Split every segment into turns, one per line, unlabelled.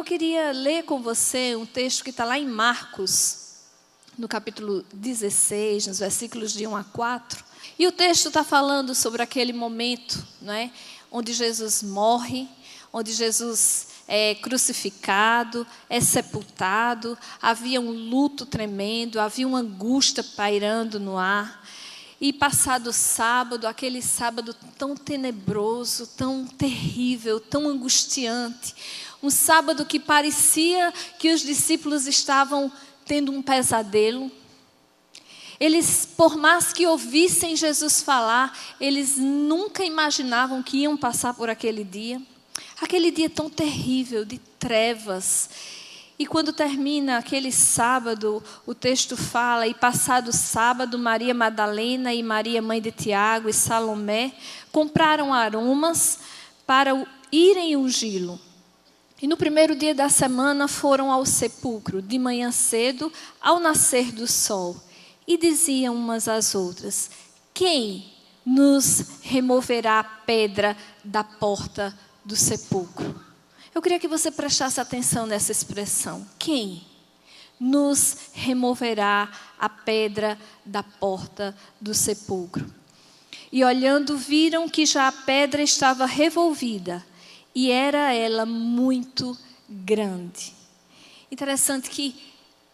eu queria ler com você um texto que está lá em Marcos, no capítulo 16, nos versículos de 1 a 4. E o texto está falando sobre aquele momento, não é? Onde Jesus morre, onde Jesus é crucificado, é sepultado, havia um luto tremendo, havia uma angústia pairando no ar. E passado o sábado, aquele sábado tão tenebroso, tão terrível, tão angustiante, um sábado que parecia que os discípulos estavam tendo um pesadelo. Eles, por mais que ouvissem Jesus falar, eles nunca imaginavam que iam passar por aquele dia tão terrível, de trevas. E quando termina aquele sábado, o texto fala, e passado o sábado, Maria Madalena e Maria, mãe de Tiago e Salomé, compraram aromas para irem ungí-lo. E no primeiro dia da semana foram ao sepulcro, de manhã cedo, ao nascer do sol. E diziam umas às outras: quem nos removerá a pedra da porta do sepulcro? Eu queria que você prestasse atenção nessa expressão. Quem nos removerá a pedra da porta do sepulcro? E olhando, viram que já a pedra estava revolvida, e era ela muito grande. Interessante que,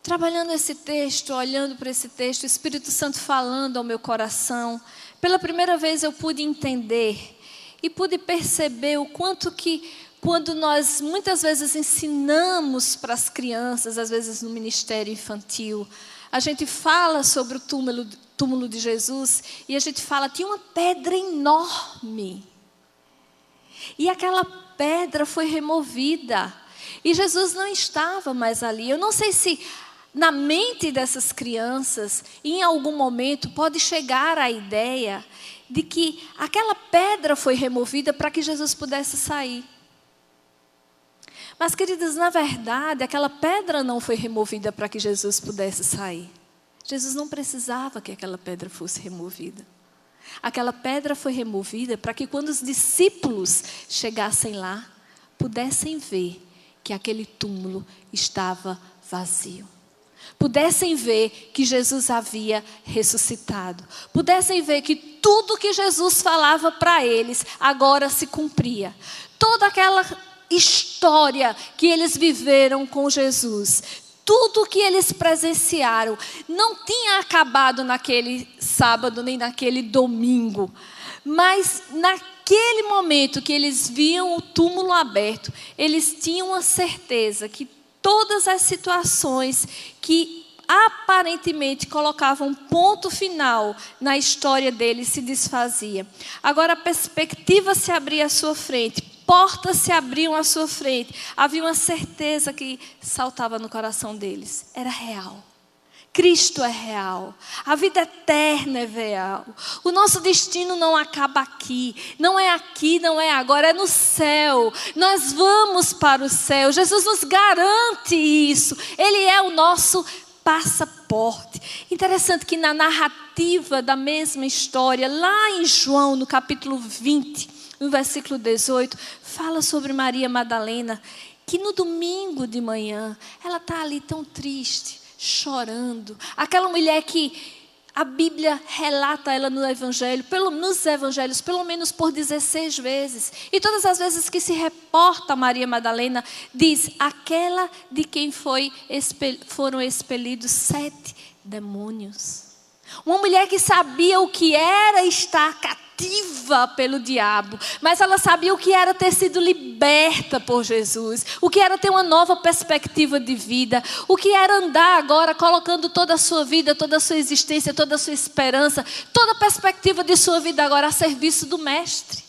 trabalhando esse texto, olhando para esse texto, o Espírito Santo falando ao meu coração, pela primeira vez eu pude entender e pude perceber o quanto que, quando nós muitas vezes ensinamos para as crianças, às vezes no ministério infantil, a gente fala sobre o túmulo de Jesus e a gente fala, tinha uma pedra enorme. E aquela pedra foi removida. E Jesus não estava mais ali. Eu não sei se na mente dessas crianças, em algum momento, pode chegar a ideia de que aquela pedra foi removida para que Jesus pudesse sair. Mas, queridas, na verdade, aquela pedra não foi removida para que Jesus pudesse sair. Jesus não precisava que aquela pedra fosse removida. Aquela pedra foi removida para que quando os discípulos chegassem lá, pudessem ver que aquele túmulo estava vazio. Pudessem ver que Jesus havia ressuscitado. Pudessem ver que tudo que Jesus falava para eles agora se cumpria. Toda aquela história que eles viveram com Jesus, tudo que eles presenciaram, não tinha acabado naquele sábado nem naquele domingo. Mas naquele momento que eles viam o túmulo aberto, eles tinham a certeza que todas as situações que aparentemente colocavam ponto final na história deles se desfazia. Agora a perspectiva se abria à sua frente, portas se abriam à sua frente. Havia uma certeza que saltava no coração deles. Era real. Cristo é real. A vida eterna é real. O nosso destino não acaba aqui. Não é agora, é no céu. Nós vamos para o céu. Jesus nos garante isso. Ele é o nosso passaporte. Interessante que na narrativa da mesma história, lá em João, no capítulo 20, no versículo 18, fala sobre Maria Madalena, que no domingo de manhã, ela está ali tão triste, chorando. Aquela mulher que a Bíblia relata ela nos evangelhos, pelo menos por 16 vezes. E todas as vezes que se reporta a Maria Madalena, diz, aquela de quem foram expelidos 7 demônios. Uma mulher que sabia o que era estar cativa pelo diabo, mas ela sabia o que era ter sido liberta por Jesus, o que era ter uma nova perspectiva de vida, o que era andar agora colocando toda a sua vida, toda a sua existência, toda a sua esperança, toda a perspectiva de sua vida agora a serviço do Mestre.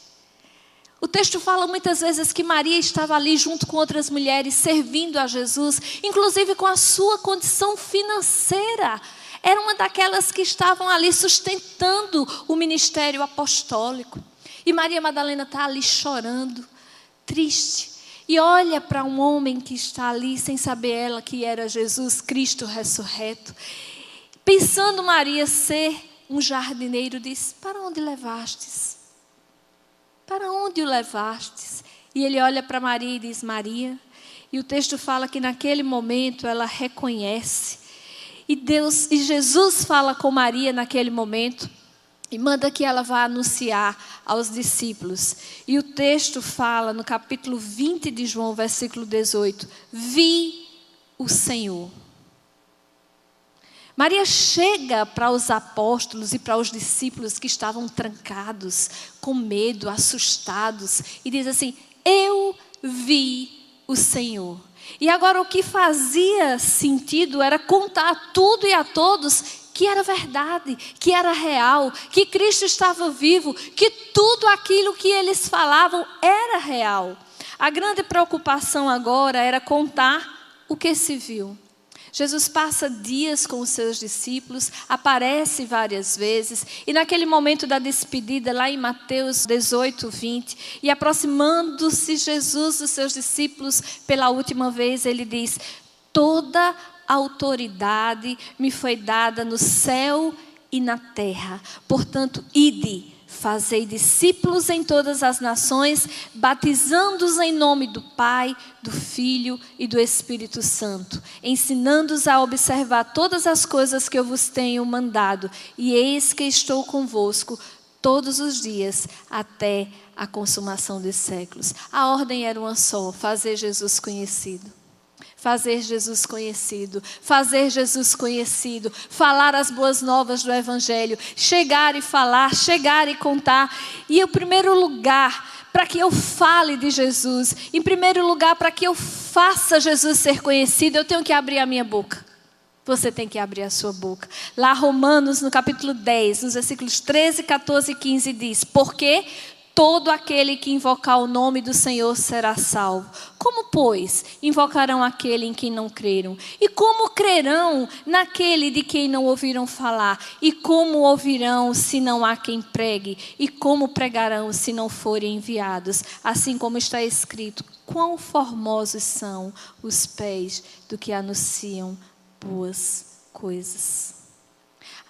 O texto fala muitas vezes que Maria estava ali junto com outras mulheres servindo a Jesus, inclusive com a sua condição financeira. Era uma daquelas que estavam ali sustentando o ministério apostólico. E Maria Madalena está ali chorando, triste. E olha para um homem que está ali, sem saber ela que era Jesus Cristo ressurreto. Pensando Maria ser um jardineiro, diz, para onde levastes? Para onde o levastes? E ele olha para Maria e diz, Maria. E o texto fala que naquele momento ela reconhece. E Jesus fala com Maria naquele momento e manda que ela vá anunciar aos discípulos. E o texto fala no capítulo 20 de João, versículo 18: vi o Senhor. Maria chega para os apóstolos e para os discípulos que estavam trancados, com medo, assustados, e diz assim: eu vi o Senhor. E agora o que fazia sentido era contar a tudo e a todos que era verdade, que era real, que Cristo estava vivo, que tudo aquilo que eles falavam era real. A grande preocupação agora era contar o que se viu. Jesus passa dias com os seus discípulos, aparece várias vezes, e naquele momento da despedida, lá em Mateus 18, 20, e aproximando-se Jesus dos seus discípulos pela última vez, ele diz: toda autoridade me foi dada no céu e na terra, portanto, ide, fazei discípulos em todas as nações, batizando-os em nome do Pai, do Filho e do Espírito Santo, ensinando-os a observar todas as coisas que eu vos tenho mandado, e eis que estou convosco todos os dias, até a consumação dos séculos. A ordem era uma só: fazer Jesus conhecido. Fazer Jesus conhecido, fazer Jesus conhecido, falar as boas novas do Evangelho, chegar e falar, chegar e contar. E em primeiro lugar, para que eu fale de Jesus, em primeiro lugar, para que eu faça Jesus ser conhecido, eu tenho que abrir a minha boca. Você tem que abrir a sua boca. Lá Romanos, no capítulo 10, nos versículos 13, 14 e 15, diz: porque todo aquele que invocar o nome do Senhor será salvo. Como, pois, invocarão aquele em quem não creram? E como crerão naquele de quem não ouviram falar? E como ouvirão se não há quem pregue? E como pregarão se não forem enviados? Assim como está escrito: quão formosos são os pés do que anunciam boas coisas.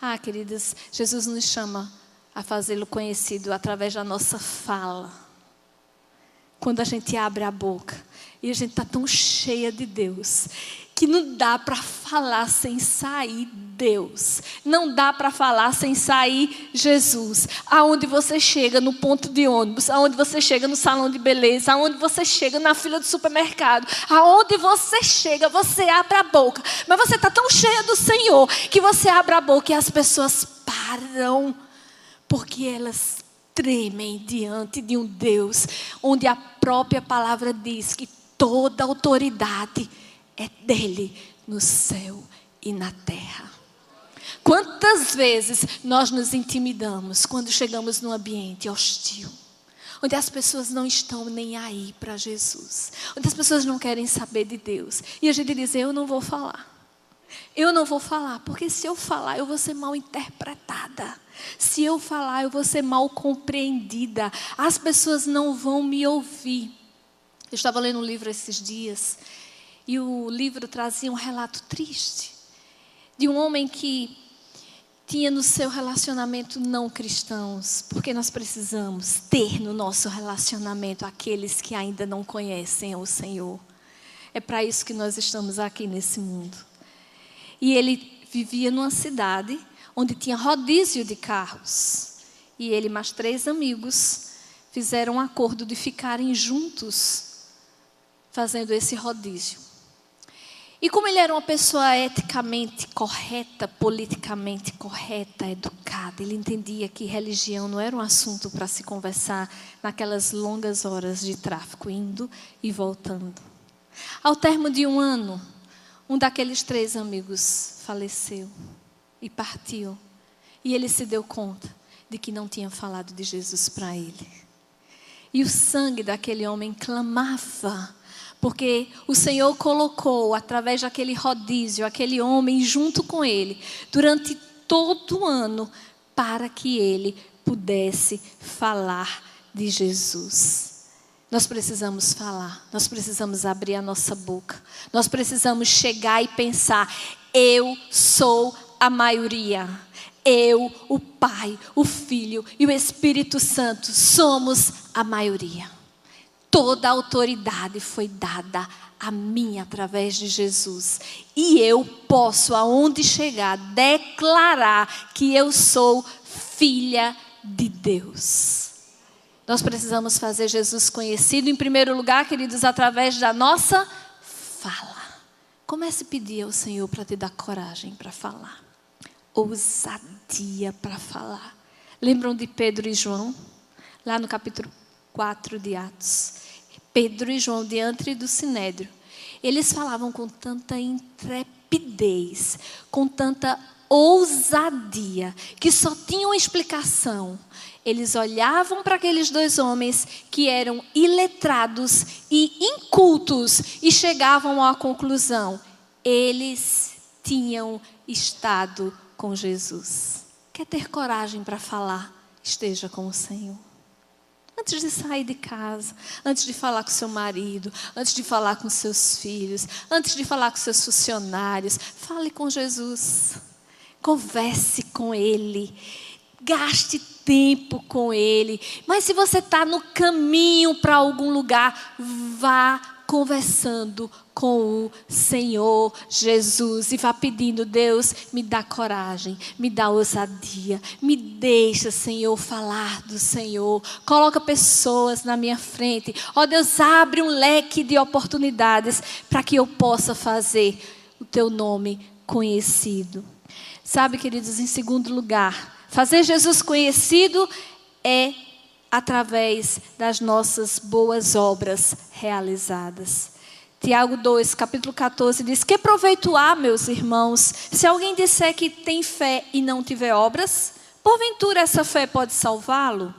Ah, queridas, Jesus nos chama a fazê-lo conhecido através da nossa fala. Quando a gente abre a boca e a gente está tão cheia de Deus que não dá para falar sem sair Deus. Não dá para falar sem sair Jesus. Aonde você chega no ponto de ônibus, aonde você chega no salão de beleza, aonde você chega na fila do supermercado, aonde você chega, você abre a boca. Mas você está tão cheia do Senhor que você abre a boca e as pessoas param, porque elas tremem diante de um Deus onde a própria palavra diz que toda autoridade é dele no céu e na terra. Quantas vezes nós nos intimidamos quando chegamos num ambiente hostil, onde as pessoas não estão nem aí para Jesus, onde as pessoas não querem saber de Deus, e a gente diz: eu não vou falar. Eu não vou falar, porque se eu falar, eu vou ser mal interpretada. Se eu falar, eu vou ser mal compreendida. As pessoas não vão me ouvir. Eu estava lendo um livro esses dias, e o livro trazia um relato triste de um homem que tinha no seu relacionamento não cristãos, porque nós precisamos ter no nosso relacionamento aqueles que ainda não conhecem o Senhor. É para isso que nós estamos aqui nesse mundo. E ele vivia numa cidade onde tinha rodízio de carros. E ele e mais 3 amigos fizeram um acordo de ficarem juntos fazendo esse rodízio. E como ele era uma pessoa eticamente correta, politicamente correta, educada, ele entendia que religião não era um assunto para se conversar naquelas longas horas de tráfego, indo e voltando. Ao termo de um ano, um daqueles 3 amigos faleceu e partiu. E ele se deu conta de que não tinha falado de Jesus para ele. E o sangue daquele homem clamava, porque o Senhor colocou, através daquele rodízio, aquele homem junto com ele, durante todo o ano, para que ele pudesse falar de Jesus. Nós precisamos falar, nós precisamos abrir a nossa boca, nós precisamos chegar e pensar: eu sou a maioria. Eu, o Pai, o Filho e o Espírito Santo somos a maioria. Toda a autoridade foi dada a mim através de Jesus. E eu posso, aonde chegar, declarar que eu sou filha de Deus. Nós precisamos fazer Jesus conhecido, em primeiro lugar, queridos, através da nossa fala. Comece a pedir ao Senhor para te dar coragem para falar. Ousadia para falar. Lembram de Pedro e João? Lá no capítulo 4 de Atos. Pedro e João diante do Sinédrio. Eles falavam com tanta intrepidez, com tanta ousadia, que só tinham explicação. Eles olhavam para aqueles dois homens que eram iletrados e incultos e chegavam à conclusão: eles tinham estado com Jesus. Quer ter coragem para falar? Esteja com o Senhor. Antes de sair de casa, antes de falar com seu marido, antes de falar com seus filhos, antes de falar com seus funcionários, fale com Jesus. Converse com Ele. Gaste tempo com Ele. Mas se você está no caminho para algum lugar, vá conversando com o Senhor Jesus e vá pedindo: Deus, me dá coragem, me dá ousadia, me deixa, Senhor, falar do Senhor. Coloca pessoas na minha frente. Ó Deus, abre um leque de oportunidades para que eu possa fazer o Teu nome conhecido. Sabe, queridos, em segundo lugar, fazer Jesus conhecido é através das nossas boas obras realizadas. Tiago 2, capítulo 14, diz: que proveito há, meus irmãos, se alguém disser que tem fé e não tiver obras? Porventura essa fé pode salvá-lo?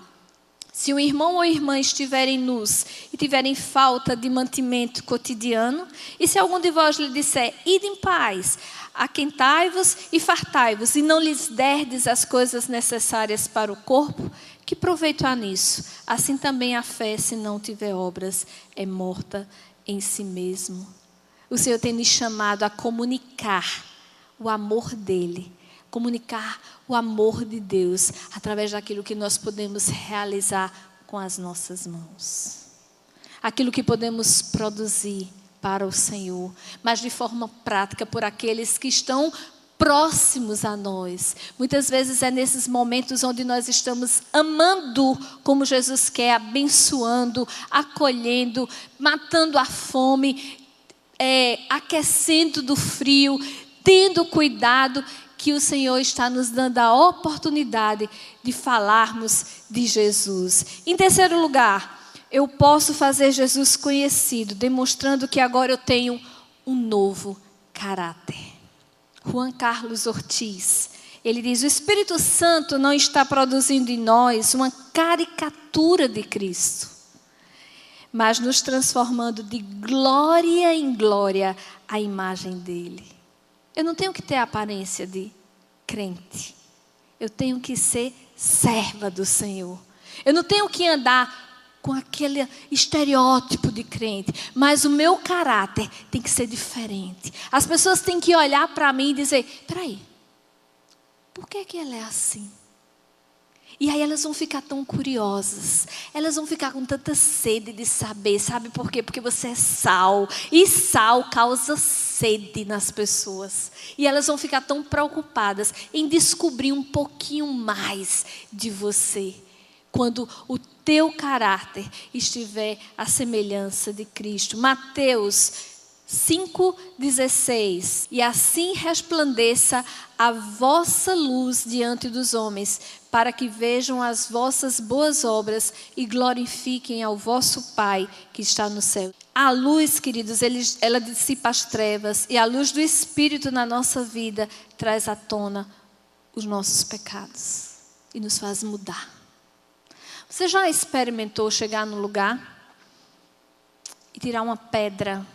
Se um irmão ou irmã estiverem nus e tiverem falta de mantimento cotidiano, e se algum de vós lhe disser: ide em paz, aquentai-vos e fartai-vos, e não lhes derdes as coisas necessárias para o corpo, que proveito há nisso? Assim também a fé, se não tiver obras, é morta em si mesmo. O Senhor tem nos chamado a comunicar o amor dEle, comunicar o amor de Deus, através daquilo que nós podemos realizar com as nossas mãos. Aquilo que podemos produzir para o Senhor, mas de forma prática por aqueles que estão próximos a nós. Muitas vezes é nesses momentos onde nós estamos amando como Jesus quer, abençoando, acolhendo, matando a fome, aquecendo do frio, tendo cuidado, que o Senhor está nos dando a oportunidade de falarmos de Jesus. Em terceiro lugar, eu posso fazer Jesus conhecido, demonstrando que agora eu tenho um novo caráter. Juan Carlos Ortiz, ele diz: o Espírito Santo não está produzindo em nós uma caricatura de Cristo, mas nos transformando de glória em glória à imagem dele. Eu não tenho que ter a aparência de crente, eu tenho que ser serva do Senhor. Eu não tenho que andar com aquele estereótipo de crente, mas o meu caráter tem que ser diferente. As pessoas têm que olhar para mim e dizer: peraí, por que ela é assim? E aí elas vão ficar tão curiosas, elas vão ficar com tanta sede de saber. Sabe por quê? Porque você é sal, e sal causa sede nas pessoas. E elas vão ficar tão preocupadas em descobrir um pouquinho mais de você, quando o teu caráter estiver à semelhança de Cristo. Mateus 5,16. E assim resplandeça a vossa luz diante dos homens, para que vejam as vossas boas obras e glorifiquem ao vosso Pai que está no céu. A luz, queridos, ela dissipa as trevas, e a luz do Espírito na nossa vida traz à tona os nossos pecados e nos faz mudar. Você já experimentou chegar num lugar e tirar uma pedra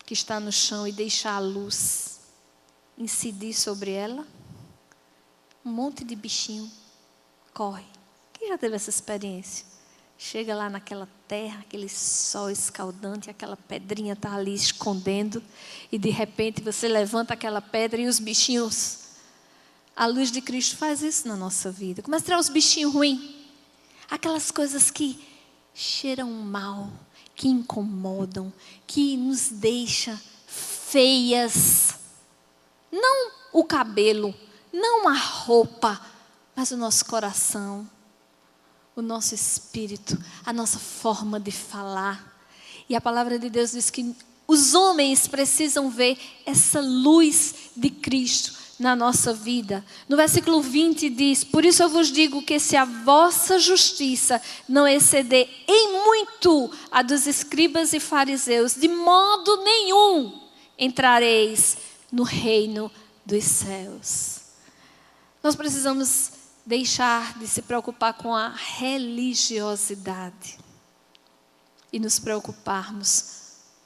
que está no chão e deixar a luz incidir sobre ela? Um monte de bichinho corre. Quem já teve essa experiência? Chega lá naquela terra, aquele sol escaldante, aquela pedrinha está ali escondendo, e de repente você levanta aquela pedra e os bichinhos... A luz de Cristo faz isso na nossa vida. Começa a tirar os bichinhos ruins. Aquelas coisas que cheiram mal, que incomodam, que nos deixa feias. Não o cabelo, não a roupa, mas o nosso coração, o nosso espírito, a nossa forma de falar. E a palavra de Deus diz que os homens precisam ver essa luz de Cristo na nossa vida. No versículo 20 diz: por isso eu vos digo que se a vossa justiça não exceder em muito a dos escribas e fariseus, de modo nenhum entrareis no reino dos céus. Nós precisamos deixar de se preocupar com a religiosidade e nos preocuparmos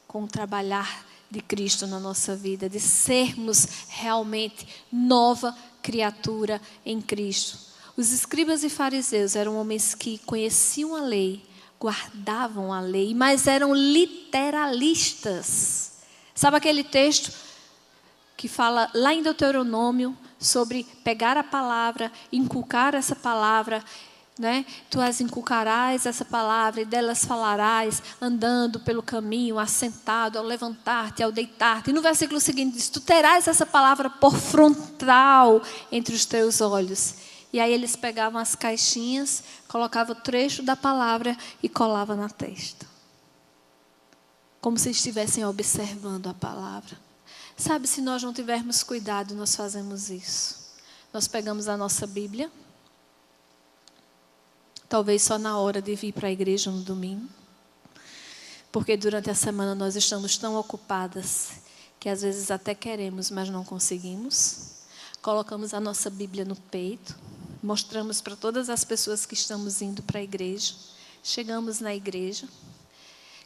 com o trabalhar de Cristo na nossa vida, de sermos realmente nova criatura em Cristo. Os escribas e fariseus eram homens que conheciam a lei, guardavam a lei, mas eram literalistas. Sabe aquele texto que fala lá em Deuteronômio sobre pegar a palavra, inculcar essa palavra, né? Tu as inculcarás essa palavra e delas falarás, andando pelo caminho, assentado, ao levantar-te, ao deitar-te. E no versículo seguinte diz: tu terás essa palavra por frontal entre os teus olhos. E aí eles pegavam as caixinhas, colocavam o trecho da palavra e colavam na testa, como se estivessem observando a palavra. Sabe, se nós não tivermos cuidado, nós fazemos isso. Nós pegamos a nossa Bíblia, talvez só na hora de vir para a igreja no domingo, porque durante a semana nós estamos tão ocupadas que às vezes até queremos, mas não conseguimos. Colocamos a nossa Bíblia no peito, mostramos para todas as pessoas que estamos indo para a igreja. Chegamos na igreja,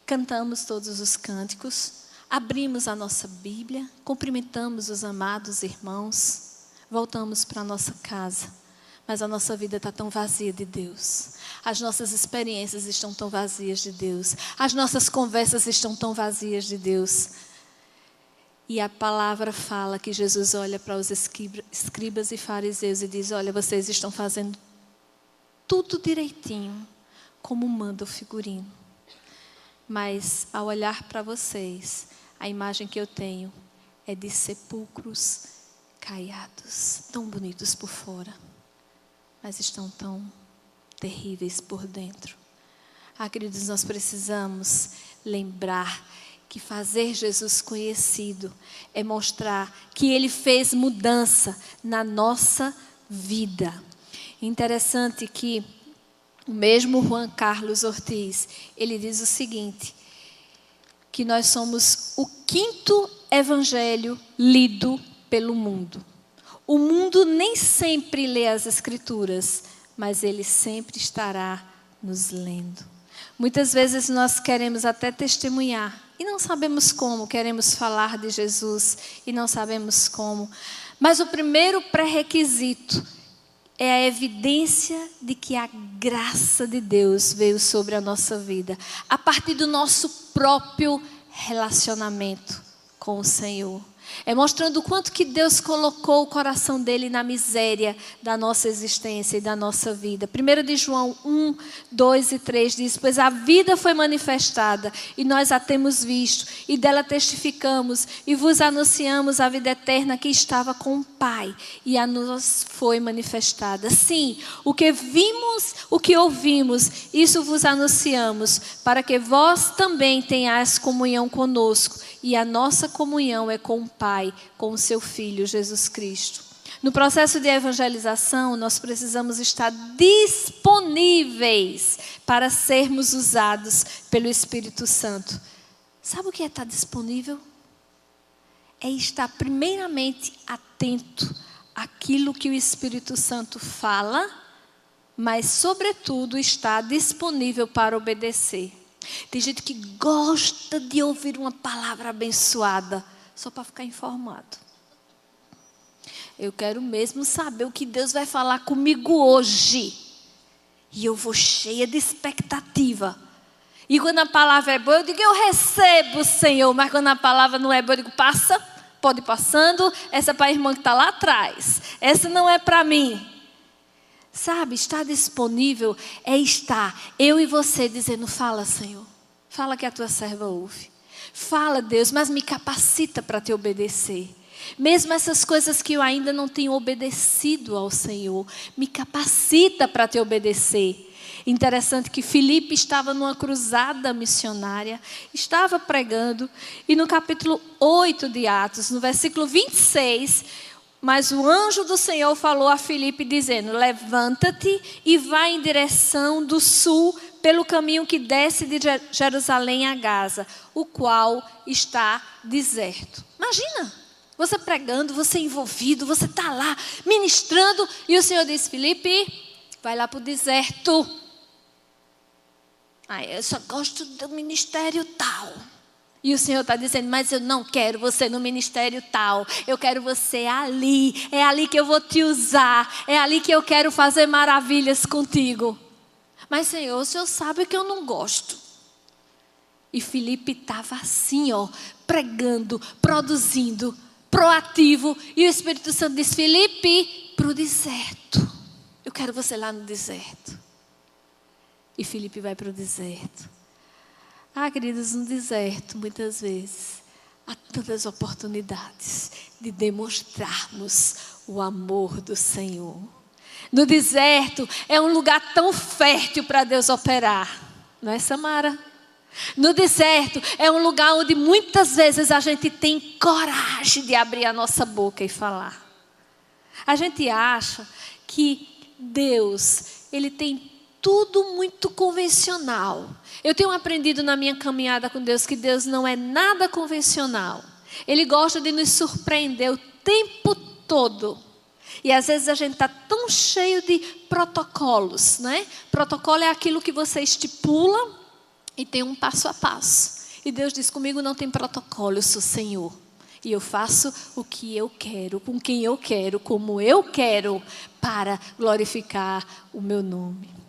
cantamos todos os cânticos, abrimos a nossa Bíblia, cumprimentamos os amados irmãos, voltamos para a nossa casa. Mas a nossa vida está tão vazia de Deus. As nossas experiências estão tão vazias de Deus. As nossas conversas estão tão vazias de Deus. E a palavra fala que Jesus olha para os escribas e fariseus e diz: olha, vocês estão fazendo tudo direitinho, como manda o figurino. Mas ao olhar para vocês, a imagem que eu tenho é de sepulcros caiados, tão bonitos por fora, mas estão tão terríveis por dentro. Queridos, nós precisamos lembrar que fazer Jesus conhecido é mostrar que Ele fez mudança na nossa vida. Interessante que o mesmo Juan Carlos Ortiz, ele diz o seguinte, que nós somos o 5º evangelho lido pelo mundo. O mundo nem sempre lê as Escrituras, mas ele sempre estará nos lendo. Muitas vezes nós queremos até testemunhar e não sabemos como, queremos falar de Jesus e não sabemos como. Mas o primeiro pré-requisito é a evidência de que a graça de Deus veio sobre a nossa vida, a partir do nosso próprio relacionamento com o Senhor. É mostrando o quanto que Deus colocou o coração dele na miséria da nossa existência e da nossa vida. 1 de João 1, 2 e 3 diz: pois a vida foi manifestada e nós a temos visto e dela testificamos e vos anunciamos a vida eterna que estava com o Pai e a nos foi manifestada. Sim, o que vimos, o que ouvimos, isso vos anunciamos, para que vós também tenhais comunhão conosco. E a nossa comunhão é com o Pai, com o seu Filho, Jesus Cristo. No processo de evangelização, nós precisamos estar disponíveis para sermos usados pelo Espírito Santo. Sabe o que é estar disponível? É estar primeiramente atento àquilo que o Espírito Santo fala, mas sobretudo estar disponível para obedecer. Tem gente que gosta de ouvir uma palavra abençoada só para ficar informado. Eu quero mesmo saber o que Deus vai falar comigo hoje. E eu vou cheia de expectativa. E quando a palavra é boa, eu digo: eu recebo, Senhor. Mas quando a palavra não é boa, eu digo: passa, pode ir passando. Essa é para a irmã que está lá atrás. Essa não é para mim. Sabe, estar disponível é estar eu e você dizendo: fala, Senhor. Fala que a tua serva ouve. Fala, Deus, mas me capacita para te obedecer. Mesmo essas coisas que eu ainda não tenho obedecido ao Senhor, me capacita para te obedecer. Interessante que Filipe estava numa cruzada missionária, estava pregando, e no capítulo 8 de Atos, no versículo 26, mas o anjo do Senhor falou a Filipe dizendo: levanta-te e vai em direção do sul, pelo caminho que desce de Jerusalém a Gaza, o qual está deserto. Imagina, você pregando, você envolvido, você está lá ministrando, e o Senhor diz: Filipe, vai lá para o deserto. Eu só gosto do ministério tal. E o Senhor está dizendo: mas eu não quero você no ministério tal. Eu quero você ali. É ali que eu vou te usar. É ali que eu quero fazer maravilhas contigo. Mas Senhor, o Senhor sabe que eu não gosto. E Filipe estava assim, pregando, produzindo, proativo. E o Espírito Santo disse: Filipe, para o deserto. Eu quero você lá no deserto. E Filipe vai para o deserto. Queridos, no deserto, muitas vezes, há tantas oportunidades de demonstrarmos o amor do Senhor. No deserto, é um lugar tão fértil para Deus operar. Não é, Samara? No deserto, é um lugar onde muitas vezes a gente tem coragem de abrir a nossa boca e falar. A gente acha que Deus, Ele tem tudo muito convencional. Eu tenho aprendido na minha caminhada com Deus que Deus não é nada convencional. Ele gosta de nos surpreender o tempo todo. E às vezes a gente está tão cheio de protocolos, né? Protocolo é aquilo que você estipula e tem um passo a passo. E Deus diz: comigo não tem protocolo, eu sou Senhor. E eu faço o que eu quero, com quem eu quero, como eu quero, para glorificar o meu nome.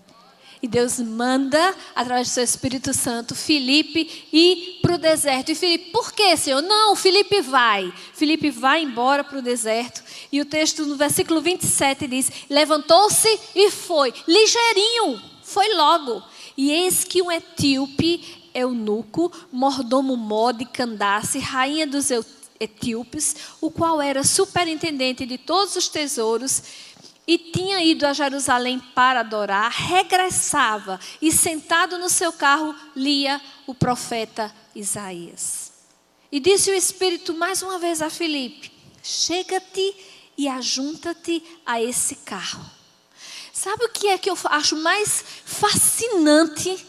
E Deus manda, através do seu Espírito Santo, Filipe ir para o deserto. E Filipe: por que, Senhor? Não, Filipe vai. Filipe vai embora para o deserto. E o texto no versículo 27 diz: levantou-se e foi. Ligeirinho, foi logo. E eis que um etíope, eunuco, mordomo de Candace, rainha dos etíopes, o qual era superintendente de todos os tesouros, e tinha ido a Jerusalém para adorar, regressava e sentado no seu carro lia o profeta Isaías. E disse o Espírito mais uma vez a Filipe: chega-te e ajunta-te a esse carro. Sabe o que é que eu acho mais fascinante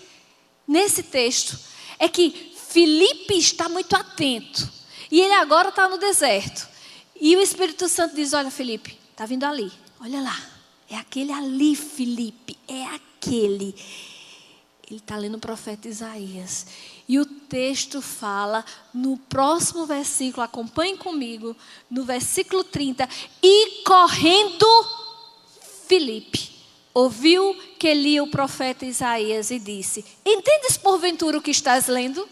nesse texto? É que Filipe está muito atento. E ele agora está no deserto. E o Espírito Santo diz: olha, Filipe, está vindo ali. Olha lá, é aquele ali, Filipe, é aquele. Ele está lendo o profeta Isaías. E o texto fala, no próximo versículo, acompanhe comigo, no versículo 30, e correndo, Filipe ouviu que lia o profeta Isaías e disse: entendes porventura o que estás lendo?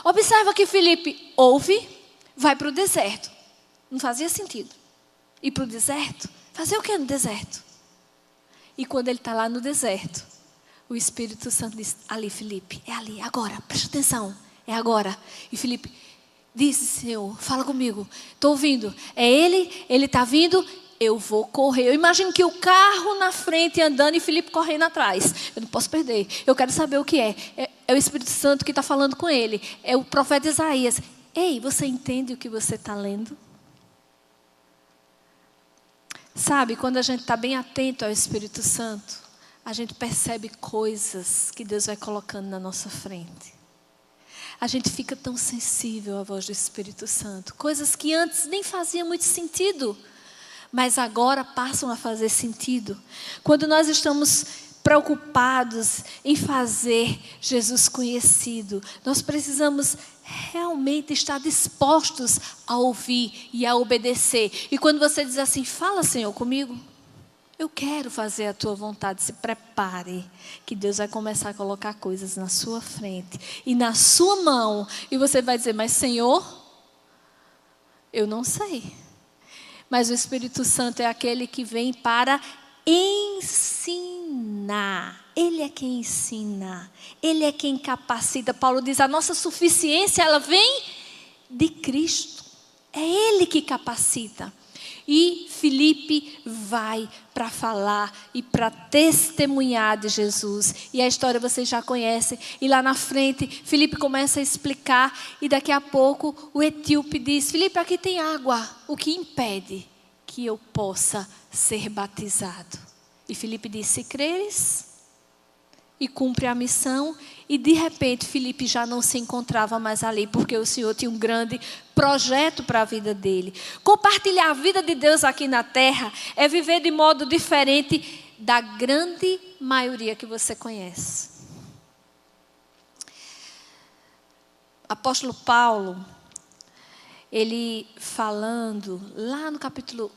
Observa que Filipe ouve, vai para o deserto. Não fazia sentido ir para o deserto. Fazer o que no deserto? E quando ele está lá no deserto, o Espírito Santo diz: ali, Filipe, é ali, agora, presta atenção, é agora. E Filipe disse: Senhor, fala comigo, estou ouvindo, é ele está vindo, eu vou correr. Eu imagino que o carro na frente andando e Filipe correndo atrás. Eu não posso perder, eu quero saber o que é. É o Espírito Santo que está falando com ele, é o profeta Isaías. Ei, você entende o que você está lendo? Sabe, quando a gente está bem atento ao Espírito Santo, a gente percebe coisas que Deus vai colocando na nossa frente. A gente fica tão sensível à voz do Espírito Santo. Coisas que antes nem faziam muito sentido, mas agora passam a fazer sentido. Quando nós estamos preocupados em fazer Jesus conhecido, nós precisamos realmente estar dispostos a ouvir e a obedecer. E quando você diz assim: fala, Senhor, comigo, eu quero fazer a tua vontade, se prepare, que Deus vai começar a colocar coisas na sua frente e na sua mão, e você vai dizer: mas Senhor, eu não sei. Mas o Espírito Santo é aquele que vem para ensinar. Ele é quem ensina, Ele é quem capacita. Paulo diz, a nossa suficiência, ela vem de Cristo. É Ele que capacita. E Filipe vai para falar e para testemunhar de Jesus. E a história vocês já conhecem. E lá na frente, Filipe começa a explicar. E daqui a pouco o etíope diz, Filipe, aqui tem água. O que impede que eu possa ser batizado? E Filipe diz, se creres, e cumpre a missão. E de repente Filipe já não se encontrava mais ali, porque o Senhor tinha um grande projeto para a vida dele. Compartilhar a vida de Deus aqui na terra é viver de modo diferente da grande maioria que você conhece. Apóstolo Paulo, ele falando lá no capítulo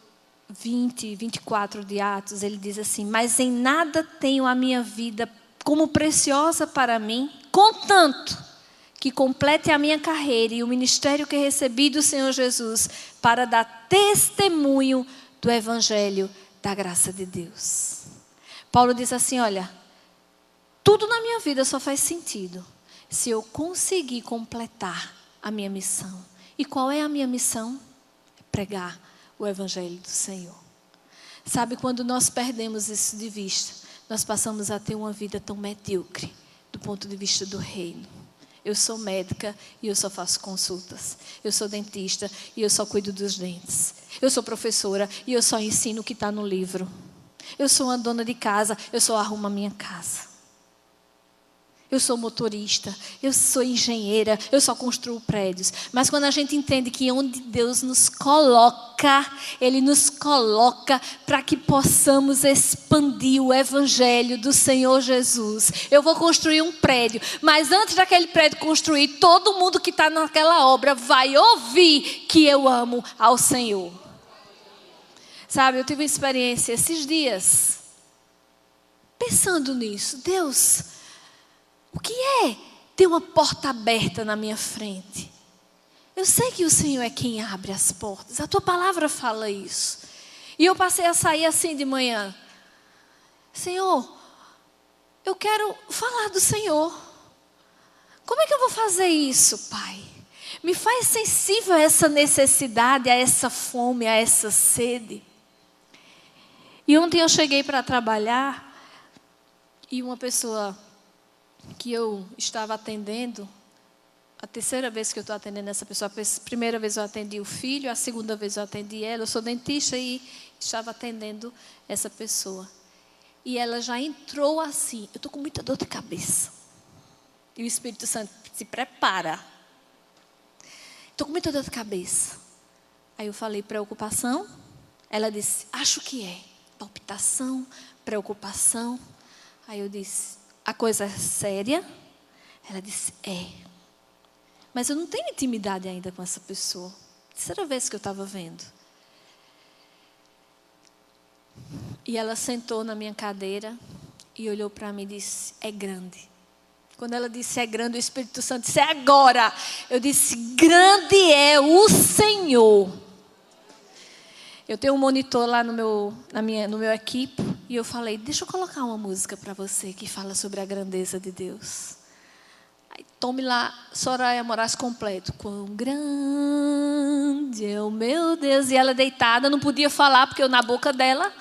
20, 24 de Atos, ele diz assim, mas em nada tenho a minha vida como preciosa para mim, contanto que complete a minha carreira e o ministério que recebi do Senhor Jesus para dar testemunho do Evangelho da graça de Deus. Paulo diz assim, olha, tudo na minha vida só faz sentido se eu conseguir completar a minha missão. E qual é a minha missão? É pregar o Evangelho do Senhor. Sabe, quando nós perdemos isso de vista, nós passamos a ter uma vida tão medíocre do ponto de vista do reino. Eu sou médica e eu só faço consultas. Eu sou dentista e eu só cuido dos dentes. Eu sou professora e eu só ensino o que está no livro. Eu sou uma dona de casa, eu só arrumo a minha casa. Eu sou motorista, eu sou engenheira, eu só construo prédios. Mas quando a gente entende que onde Deus nos coloca, Ele nos coloca para que possamos expandir o Evangelho do Senhor Jesus. Eu vou construir um prédio, mas antes daquele prédio construir, todo mundo que está naquela obra vai ouvir que eu amo ao Senhor. Sabe, eu tive uma experiência esses dias, pensando nisso. Deus, o que é ter uma porta aberta na minha frente? Eu sei que o Senhor é quem abre as portas. A tua palavra fala isso. E eu passei a sair assim de manhã. Senhor, eu quero falar do Senhor. Como é que eu vou fazer isso, Pai? Me faz sensível a essa necessidade, a essa fome, a essa sede. E ontem eu cheguei para trabalhar e uma pessoa que eu estava atendendo, a terceira vez que eu estou atendendo essa pessoa, a primeira vez eu atendi o filho, a segunda vez eu atendi ela, eu sou dentista e estava atendendo essa pessoa. E ela já entrou assim, eu estou com muita dor de cabeça. E o Espírito Santo se prepara. Estou com muita dor de cabeça. Aí eu falei, preocupação? Ela disse, acho que é. Palpitação, preocupação. Aí eu disse, a coisa é séria? Ela disse, é. Mas eu não tenho intimidade ainda com essa pessoa. Terceira vez que eu estava vendo. E ela sentou na minha cadeira e olhou para mim e disse, é grande. Quando ela disse é grande, o Espírito Santo disse, é agora. Eu disse, grande é o Senhor. Eu tenho um monitor lá no meu equipe. E eu falei, deixa eu colocar uma música para você que fala sobre a grandeza de Deus. Aí tome lá, Soraya Moraes completo. Quão grande é o meu Deus. E ela deitada, não podia falar, porque eu na boca dela.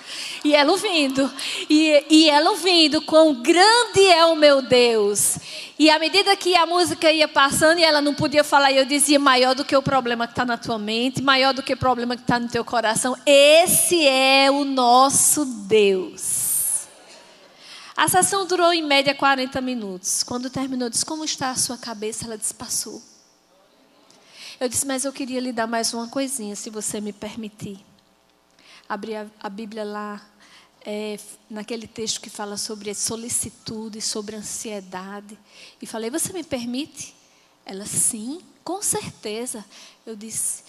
E ela ouvindo. E ela ouvindo, quão grande é o meu Deus. E à medida que a música ia passando e ela não podia falar, eu dizia, maior do que o problema que está na tua mente, maior do que o problema que está no teu coração. Esse é o nosso Deus. A sessão durou em média 40 minutos. Quando terminou, eu disse, como está a sua cabeça? Ela disse, passou. Eu disse, mas eu queria lhe dar mais uma coisinha, se você me permitir. Abri a Bíblia lá. Naquele texto que fala sobre solicitude, sobre ansiedade. E falei, você me permite? Ela, sim, com certeza. Eu disse,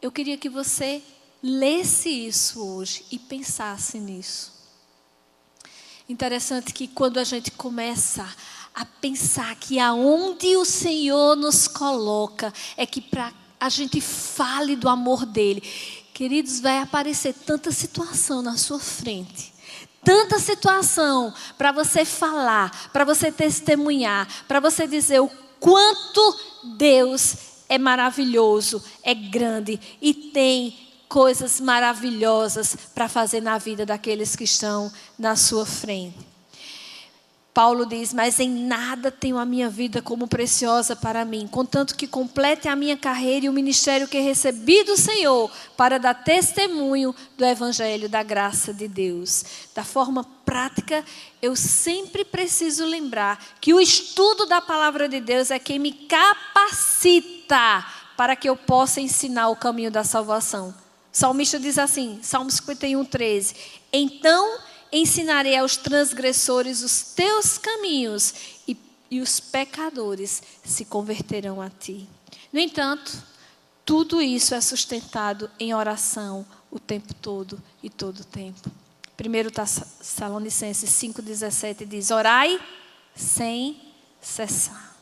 eu queria que você lesse isso hoje e pensasse nisso. Interessante que quando a gente começa a pensar que aonde o Senhor nos coloca, é que para a gente fale do amor dele. Queridos, vai aparecer tanta situação na sua frente, tanta situação para você falar, para você testemunhar, para você dizer o quanto Deus é maravilhoso, é grande e tem coisas maravilhosas para fazer na vida daqueles que estão na sua frente. Paulo diz, mas em nada tenho a minha vida como preciosa para mim, contanto que complete a minha carreira e o ministério que recebi do Senhor para dar testemunho do Evangelho da graça de Deus. Da forma prática, eu sempre preciso lembrar que o estudo da palavra de Deus é quem me capacita para que eu possa ensinar o caminho da salvação. O salmista diz assim, Salmo 51, 13, então ensinarei aos transgressores os teus caminhos e os pecadores se converterão a ti. No entanto, tudo isso é sustentado em oração o tempo todo e todo o tempo. 1 Tessalonicenses 5,17 diz, orai sem cessar.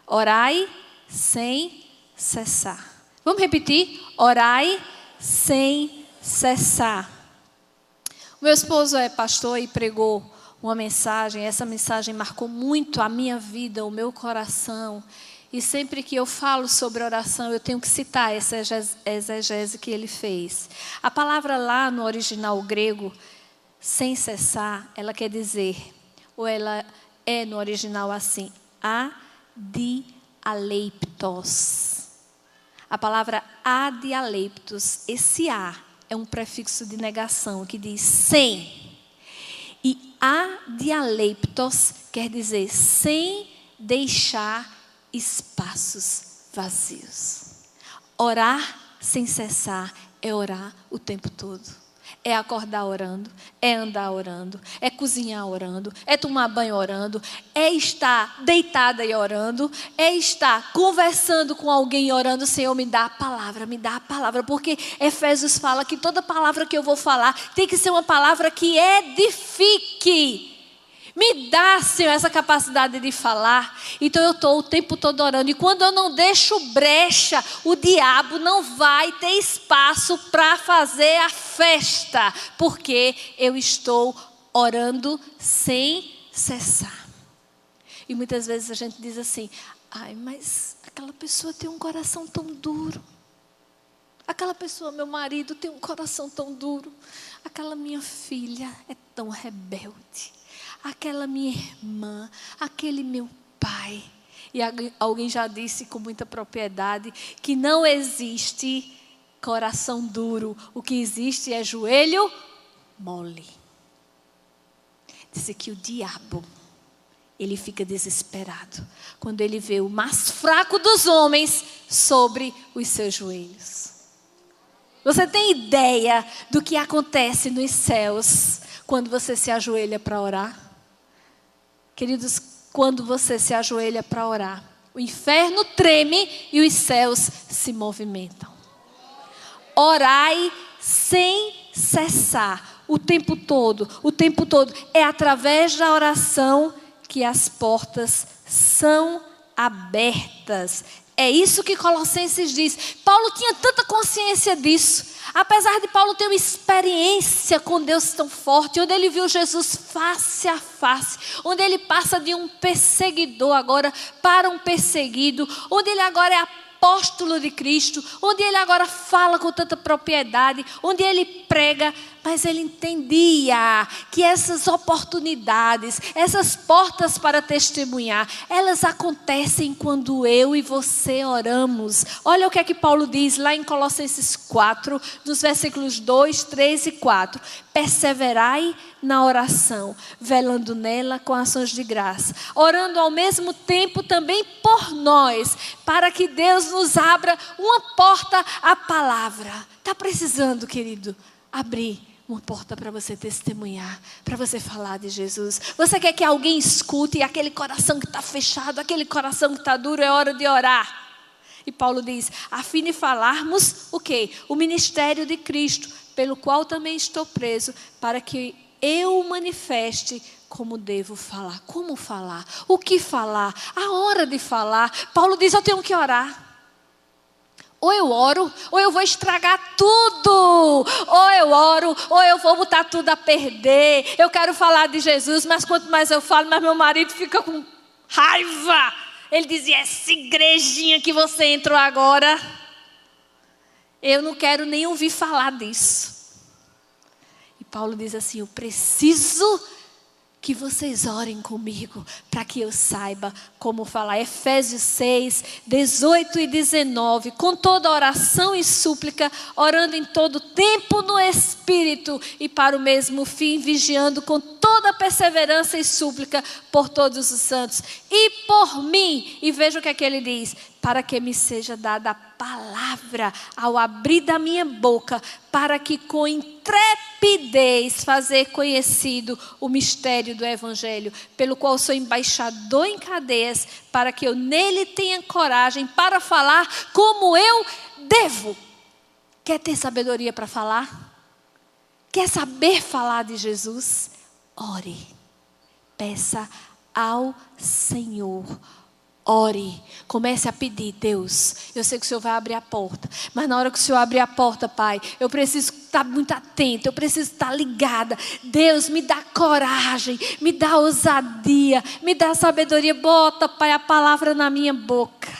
Orai sem cessar. Vamos repetir? Orai sem cessar. Meu esposo é pastor e pregou uma mensagem. Essa mensagem marcou muito a minha vida, o meu coração. E sempre que eu falo sobre oração, eu tenho que citar essa exegese que ele fez. A palavra lá no original grego, sem cessar, ela quer dizer, ou ela é no original assim, adialeiptos. A palavra adialeiptos, esse A é um prefixo de negação que diz sem. E adialeiptos quer dizer sem deixar espaços vazios. Orar sem cessar é orar o tempo todo. É acordar orando, é andar orando, é cozinhar orando, é tomar banho orando, é estar deitada e orando, é estar conversando com alguém e orando, Senhor, me dá a palavra, porque Efésios fala que toda palavra que eu vou falar tem que ser uma palavra que edifique. Me dá, Senhor, essa capacidade de falar. Então eu estou o tempo todo orando. E quando eu não deixo brecha, o diabo não vai ter espaço para fazer a festa. Porque eu estou orando sem cessar. E muitas vezes a gente diz assim, ai, mas aquela pessoa tem um coração tão duro. Aquela pessoa, meu marido, tem um coração tão duro. Aquela minha filha é tão rebelde. Aquela minha irmã, aquele meu pai. E alguém já disse com muita propriedade que não existe coração duro. O que existe é joelho mole. Diz que o diabo, ele fica desesperado quando ele vê o mais fraco dos homens sobre os seus joelhos. Você tem ideia do que acontece nos céus quando você se ajoelha para orar? Queridos, quando você se ajoelha para orar, o inferno treme e os céus se movimentam. Orai sem cessar, o tempo todo. É através da oração que as portas são abertas. É isso que Colossenses diz. Paulo tinha tanta consciência disso. Apesar de Paulo ter uma experiência com Deus tão forte, onde ele viu Jesus face a face, onde ele passa de um perseguidor agora para um perseguido, onde ele agora é apóstolo de Cristo, onde ele agora fala com tanta propriedade, onde ele prega, mas ele entendia que essas oportunidades, essas portas para testemunhar, elas acontecem quando eu e você oramos. Olha o que é que Paulo diz lá em Colossenses 4, nos versículos 2, 3 e 4. Perseverai na oração, velando nela com ações de graça, orando ao mesmo tempo também por nós, para que Deus nos abra uma porta à palavra. Está precisando, querido, abrir uma porta para você testemunhar, para você falar de Jesus. Você quer que alguém escute e aquele coração que está fechado, aquele coração que está duro, é hora de orar. E Paulo diz, a fim de falarmos o quê? O ministério de Cristo, pelo qual também estou preso, para que eu o manifeste como devo falar. Como falar? O que falar? A hora de falar. Paulo diz, eu tenho que orar. Ou eu oro, ou eu vou estragar tudo. Ou eu oro, ou eu vou botar tudo a perder. Eu quero falar de Jesus, mas quanto mais eu falo, mais meu marido fica com raiva. Ele dizia, essa igrejinha que você entrou agora, eu não quero nem ouvir falar disso. E Paulo diz assim, eu preciso que vocês orem comigo, para que eu saiba como falar. Efésios 6, 18 e 19. Com toda oração e súplica, orando em todo tempo no Espírito, e para o mesmo fim, vigiando com toda perseverança e súplica por todos os santos. E por mim, e veja o que é que ele diz, para que me seja dada a palavra ao abrir da minha boca, para que com intrepidez fazer conhecido o mistério do Evangelho, pelo qual sou embaixador em cadeias, para que eu nele tenha coragem para falar como eu devo. Quer ter sabedoria para falar? Quer saber falar de Jesus? Ore, peça ao Senhor. Ore, comece a pedir, Deus, eu sei que o Senhor vai abrir a porta, mas na hora que o Senhor abrir a porta, Pai, eu preciso estar muito atenta, eu preciso estar ligada. Deus, me dá coragem, me dá ousadia, me dá sabedoria, bota, Pai, a palavra na minha boca.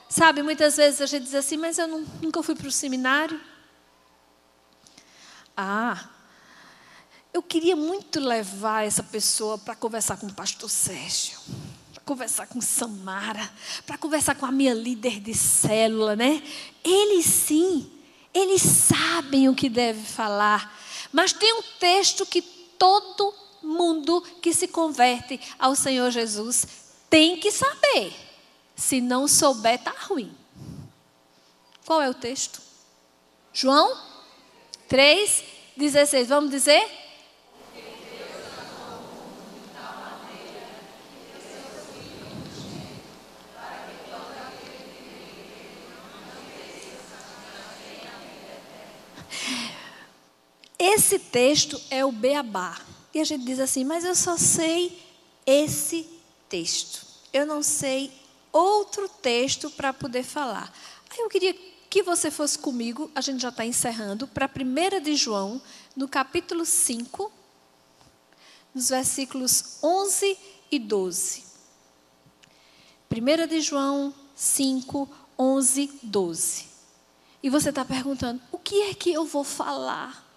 Sabe, muitas vezes a gente diz assim, mas eu nunca fui para o seminário. Eu queria muito levar essa pessoa para conversar com o pastor Sérgio, conversar com Samara, para conversar com a minha líder de célula, né? Eles sim, eles sabem o que deve falar. Mas tem um texto que todo mundo que se converte ao Senhor Jesus tem que saber. Se não souber, está ruim. Qual é o texto? João 3,16. Vamos dizer? Esse texto é o beabá. E a gente diz assim, mas eu só sei esse texto. Eu não sei outro texto para poder falar. Aí eu queria que você fosse comigo, a gente já está encerrando, para 1 de João, no capítulo 5, nos versículos 11 e 12. 1 de João 5, 11, 12. E você está perguntando, o que é que eu vou falar?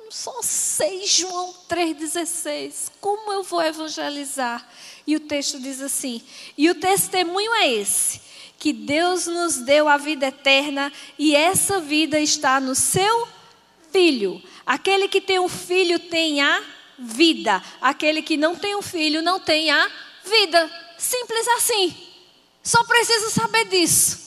Só sei João 3,16. Como eu vou evangelizar? E o texto diz assim, e o testemunho é esse, que Deus nos deu a vida eterna, e essa vida está no seu Filho. Aquele que tem um filho tem a vida. Aquele que não tem um filho não tem a vida. Simples assim. Só preciso saber disso.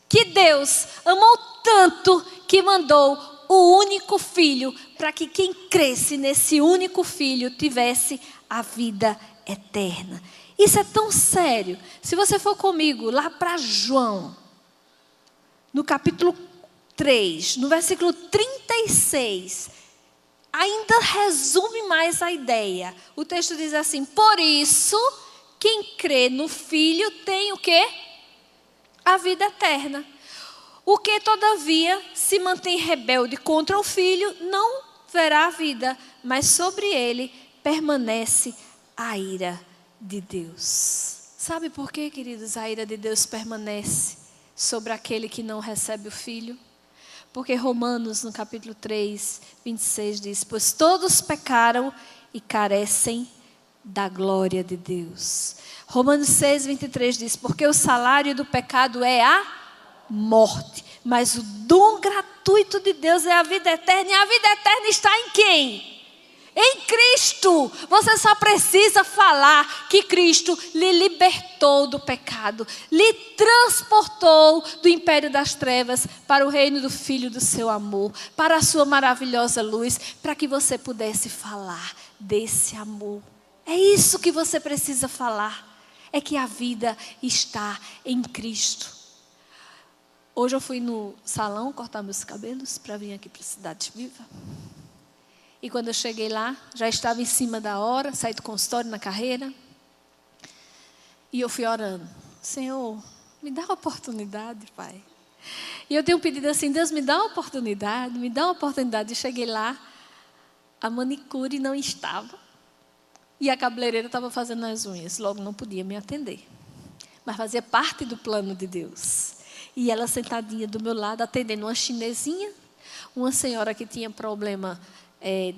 Que Deus amou tanto que mandou o único filho, para que quem cresce nesse único filho tivesse a vida eterna. Isso é tão sério. Se você for comigo lá para João, no capítulo 3, no versículo 36, ainda resume mais a ideia. O texto diz assim, por isso, quem crê no Filho tem o quê? A vida eterna. O que, todavia, se mantém rebelde contra o Filho, não verá a vida, mas sobre ele permanece a ira de Deus. Sabe por quê, queridos, a ira de Deus permanece sobre aquele que não recebe o Filho? Porque Romanos, no capítulo 3, 26, diz, pois todos pecaram e carecem da glória de Deus. Romanos 6, 23 diz, porque o salário do pecado é a morte, mas o dom gratuito de Deus é a vida eterna, e a vida eterna está em quem? Em Cristo. Você só precisa falar que Cristo lhe libertou do pecado, lhe transportou do império das trevas para o reino do Filho do seu amor, para a sua maravilhosa luz, para que você pudesse falar desse amor. É isso que você precisa falar, é que a vida está em Cristo. Hoje eu fui no salão cortar meus cabelos para vir aqui para a Cidade Viva. E quando eu cheguei lá, já estava em cima da hora, saí do consultório na carreira. E eu fui orando. Senhor, me dá a oportunidade, Pai. E eu tenho pedido assim, Deus me dá uma oportunidade, me dá uma oportunidade. E cheguei lá, a manicure não estava. E a cabeleireira estava fazendo as unhas, logo não podia me atender. Mas fazia parte do plano de Deus. E ela sentadinha do meu lado, atendendo uma chinesinha, uma senhora que tinha problema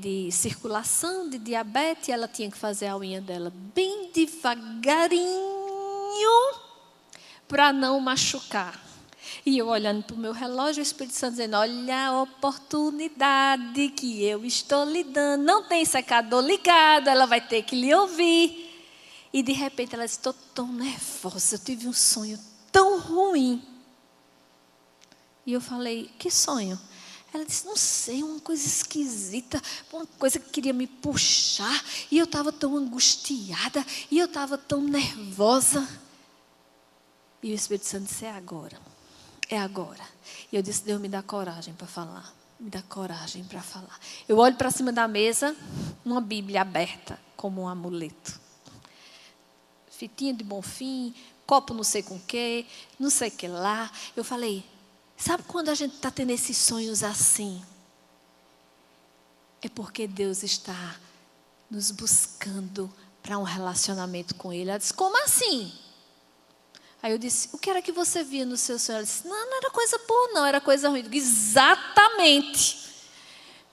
de circulação, de diabetes, ela tinha que fazer a unha dela bem devagarinho, para não machucar. E eu olhando para o meu relógio, o Espírito Santo dizendo, olha a oportunidade que eu estou lhe dando. Não tem secador ligado, ela vai ter que lhe ouvir. E de repente ela disse, estou tão nervosa, eu tive um sonho tão ruim. E eu falei, que sonho? Ela disse, não sei, uma coisa esquisita, uma coisa que queria me puxar. E eu estava tão angustiada, e eu estava tão nervosa. E o Espírito Santo disse, é agora. É agora. E eu disse, Deus me dá coragem para falar. Me dá coragem para falar. Eu olho para cima da mesa, uma Bíblia aberta, como um amuleto. Fitinha de bom fim, copo não sei com o quê, não sei o que lá. Eu falei, sabe quando a gente está tendo esses sonhos assim? É porque Deus está nos buscando para um relacionamento com Ele. Ela disse, como assim? Aí eu disse, o que era que você via no seu sonho? Ela disse, não era coisa boa não, era coisa ruim. Eu digo, exatamente.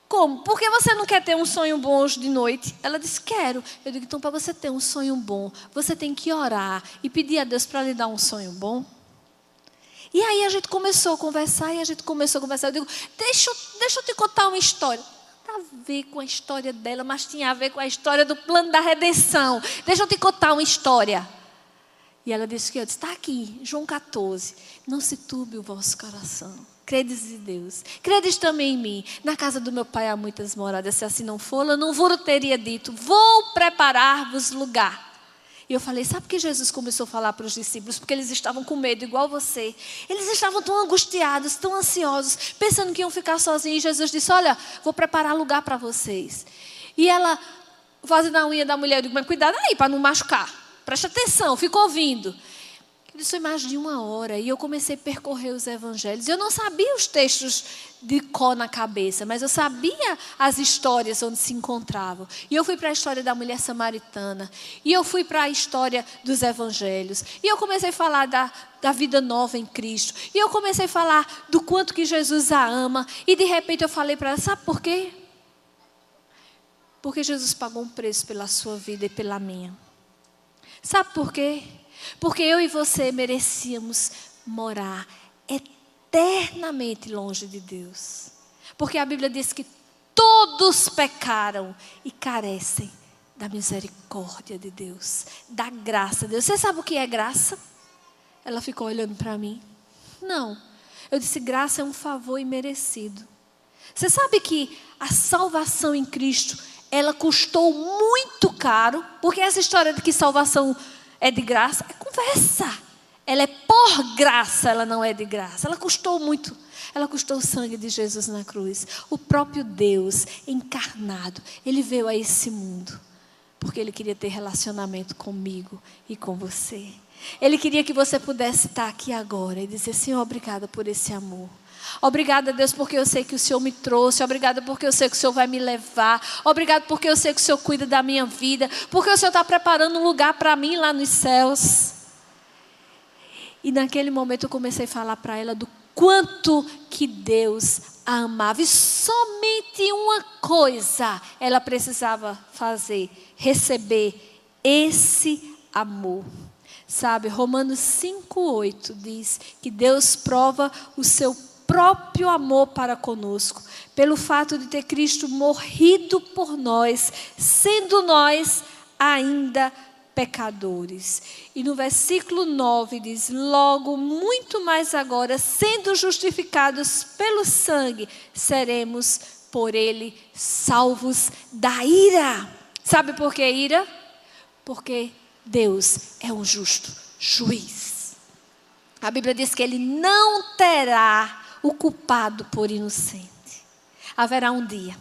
Como? Por que você não quer ter um sonho bom hoje de noite? Ela disse, quero. Eu digo, então para você ter um sonho bom, você tem que orar e pedir a Deus para lhe dar um sonho bom. E aí a gente começou a conversar, Eu digo, deixa eu te contar uma história. Não tem a ver com a história dela, mas tinha a ver com a história do plano da redenção. Deixa eu te contar uma história. E ela disse que eu disse, está aqui, João 14. Não se turbe o vosso coração. Credes em Deus. Credes também em mim. Na casa do meu pai há muitas moradas. Se assim não for, eu não vos teria dito. Vou preparar-vos lugar. E eu falei, sabe por que Jesus começou a falar para os discípulos? Porque eles estavam com medo, igual você. Eles estavam tão angustiados, tão ansiosos, pensando que iam ficar sozinhos. E Jesus disse, olha, vou preparar lugar para vocês. E ela, fazendo a unha da mulher, eu digo, mas cuidado aí para não machucar. Presta atenção, fica ouvindo. Isso foi mais de 1 hora e eu comecei a percorrer os evangelhos. Eu não sabia os textos de cor na cabeça, mas eu sabia as histórias onde se encontravam. E eu fui para a história da mulher samaritana. E eu fui para a história dos evangelhos. E eu comecei a falar da vida nova em Cristo. E eu comecei a falar do quanto que Jesus a ama. E de repente eu falei para ela, sabe por quê? Porque Jesus pagou um preço pela sua vida e pela minha. Sabe por quê? Porque eu e você merecíamos morar eternamente longe de Deus. Porque a Bíblia diz que todos pecaram e carecem da misericórdia de Deus, da graça de Deus. Você sabe o que é graça? Ela ficou olhando para mim. Não. Eu disse, graça é um favor imerecido. Você sabe que a salvação em Cristo, ela custou muito caro, porque essa história de que salvação é de graça, é conversa. Ela é por graça, ela não é de graça. Ela custou muito. Ela custou o sangue de Jesus na cruz. O próprio Deus encarnado, Ele veio a esse mundo, porque Ele queria ter relacionamento comigo e com você. Ele queria que você pudesse estar aqui agora e dizer, Senhor, obrigada por esse amor. Obrigada, Deus, porque eu sei que o Senhor me trouxe. Obrigada porque eu sei que o Senhor vai me levar. Obrigada porque eu sei que o Senhor cuida da minha vida. Porque o Senhor está preparando um lugar para mim lá nos céus. E naquele momento eu comecei a falar para ela do quanto que Deus a amava. E somente uma coisa ela precisava fazer: receber esse amor. Sabe, Romanos 5:8 diz que Deus prova o seu próprio amor para conosco, pelo fato de ter Cristo morrido por nós, sendo nós ainda pecadores. E no versículo 9 diz, logo, muito mais agora, sendo justificados pelo sangue, seremos por ele salvos da ira. Sabe por que ira? Porque Deus é um justo juiz. A Bíblia diz que Ele não terá o culpado por inocente. Haverá um dia.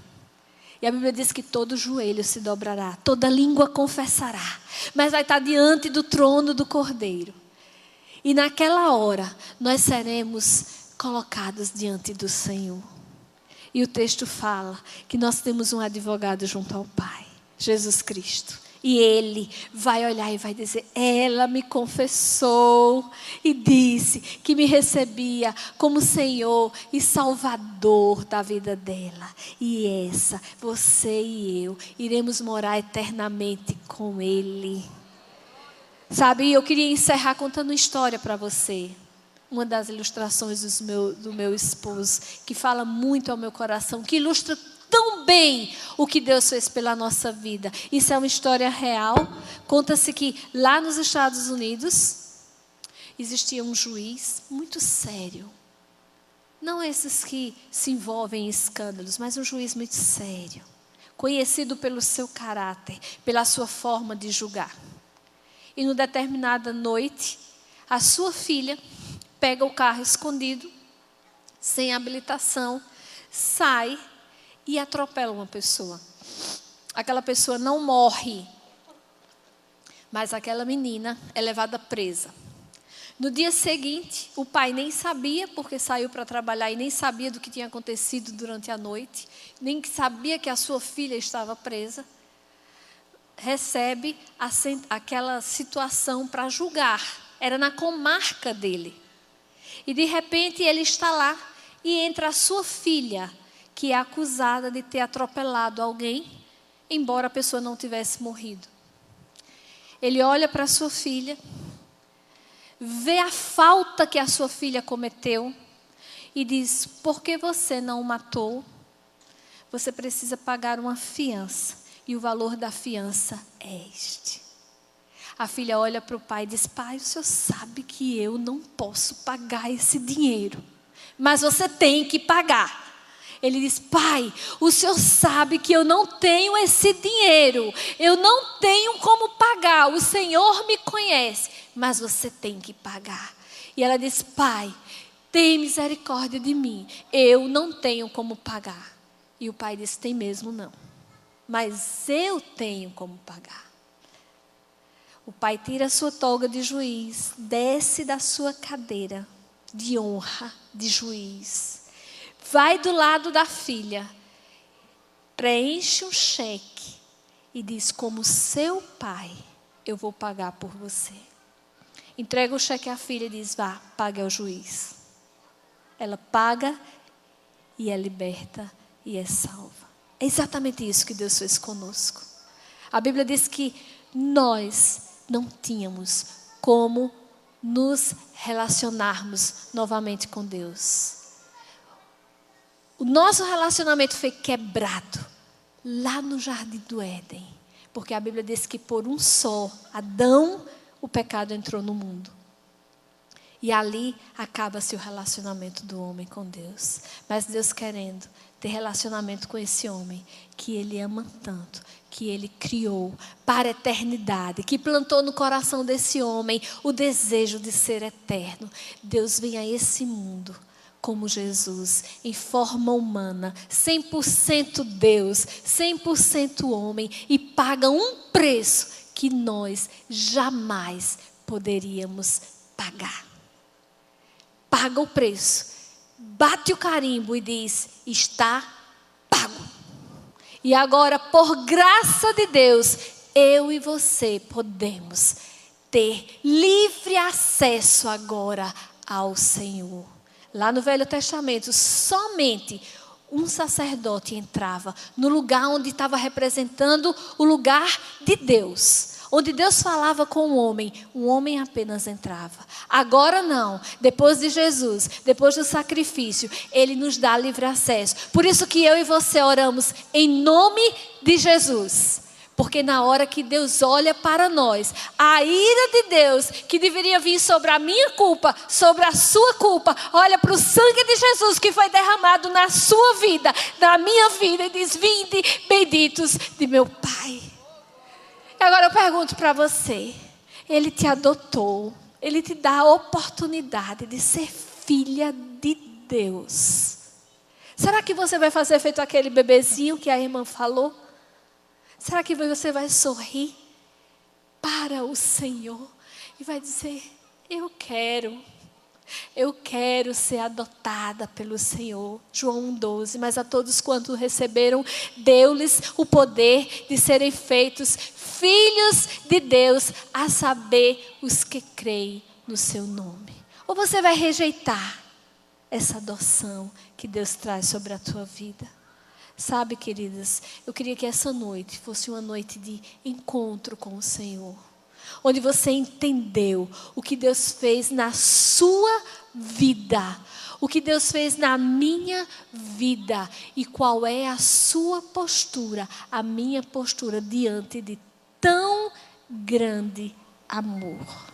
E a Bíblia diz que todo joelho se dobrará, toda língua confessará. Mas vai estar diante do trono do Cordeiro. E naquela hora, nós seremos colocados diante do Senhor. E o texto fala que nós temos um advogado junto ao Pai, Jesus Cristo. E Ele vai olhar e vai dizer: ela me confessou e disse que me recebia como Senhor e Salvador da vida dela. E essa, você e eu, iremos morar eternamente com Ele. Sabe, eu queria encerrar contando uma história para você. Uma das ilustrações do meu esposo, que fala muito ao meu coração, que ilustra tão bem o que Deus fez pela nossa vida. Isso é uma história real. Conta-se que lá nos Estados Unidos existia um juiz muito sério. Não esses que se envolvem em escândalos, mas um juiz muito sério. Conhecido pelo seu caráter, pela sua forma de julgar. E numa determinada noite, a sua filha pega o carro escondido, sem habilitação, sai e atropela uma pessoa. Aquela pessoa não morre, mas aquela menina é levada presa. No dia seguinte, o pai nem sabia, porque saiu para trabalhar e nem sabia do que tinha acontecido durante a noite, nem sabia que a sua filha estava presa. Recebe aquela situação para julgar. Era na comarca dele. E de repente ele está lá e entra a sua filha, que é acusada de ter atropelado alguém, embora a pessoa não tivesse morrido. Ele olha para a sua filha, vê a falta que a sua filha cometeu e diz: por que você não o matou? Você precisa pagar uma fiança e o valor da fiança é este. A filha olha para o pai e diz: pai, o senhor sabe que eu não posso pagar esse dinheiro, mas você tem que pagar. Ele diz: pai, o senhor sabe que eu não tenho esse dinheiro, eu não tenho como pagar, o Senhor me conhece, mas você tem que pagar. E ela diz: pai, tem misericórdia de mim, eu não tenho como pagar. E o pai diz: tem mesmo não, mas eu tenho como pagar. O pai tira a sua toga de juiz, desce da sua cadeira de honra de juiz, vai do lado da filha, preenche um cheque e diz: como seu pai, eu vou pagar por você. Entrega o cheque à filha e diz: vá, pague ao juiz. Ela paga e é liberta e é salva. É exatamente isso que Deus fez conosco. A Bíblia diz que nós não tínhamos como nos relacionarmos novamente com Deus. O nosso relacionamento foi quebrado lá no Jardim do Éden, porque a Bíblia diz que por um só Adão o pecado entrou no mundo. E ali acaba-se o relacionamento do homem com Deus. Mas Deus querendo ter relacionamento com esse homem que Ele ama tanto, que Ele criou para a eternidade, que plantou no coração desse homem o desejo de ser eterno. Deus vem a esse mundo como Jesus, em forma humana, 100% Deus, 100% homem, e paga um preço que nós jamais poderíamos pagar. Paga o preço, bate o carimbo e diz: está pago. E agora, por graça de Deus, eu e você podemos ter livre acesso agora ao Senhor. Lá no Velho Testamento, somente um sacerdote entrava no lugar onde estava representando o lugar de Deus. Onde Deus falava com o homem apenas entrava. Agora não, depois de Jesus, depois do sacrifício, Ele nos dá livre acesso. Por isso que eu e você oramos em nome de Jesus. Porque na hora que Deus olha para nós, a ira de Deus, que deveria vir sobre a minha culpa, sobre a sua culpa, olha para o sangue de Jesus que foi derramado na sua vida, na minha vida, e diz: vinde, benditos de meu Pai. Agora eu pergunto para você: Ele te adotou, Ele te dá a oportunidade de ser filha de Deus. Será que você vai fazer feito aquele bebezinho que a irmã falou? Será que você vai sorrir para o Senhor e vai dizer: eu quero, Eu quero ser adotada pelo Senhor. João 1,12. Mas a todos quanto receberam, deu-lhes o poder de serem feitos filhos de Deus, a saber, os que creem no seu nome. Ou você vai rejeitar essa adoção que Deus traz sobre a tua vida? Sabe, queridas, eu queria que essa noite fosse uma noite de encontro com o Senhor, onde você entendeu o que Deus fez na sua vida, o que Deus fez na minha vida e qual é a sua postura, a minha postura diante de tão grande amor.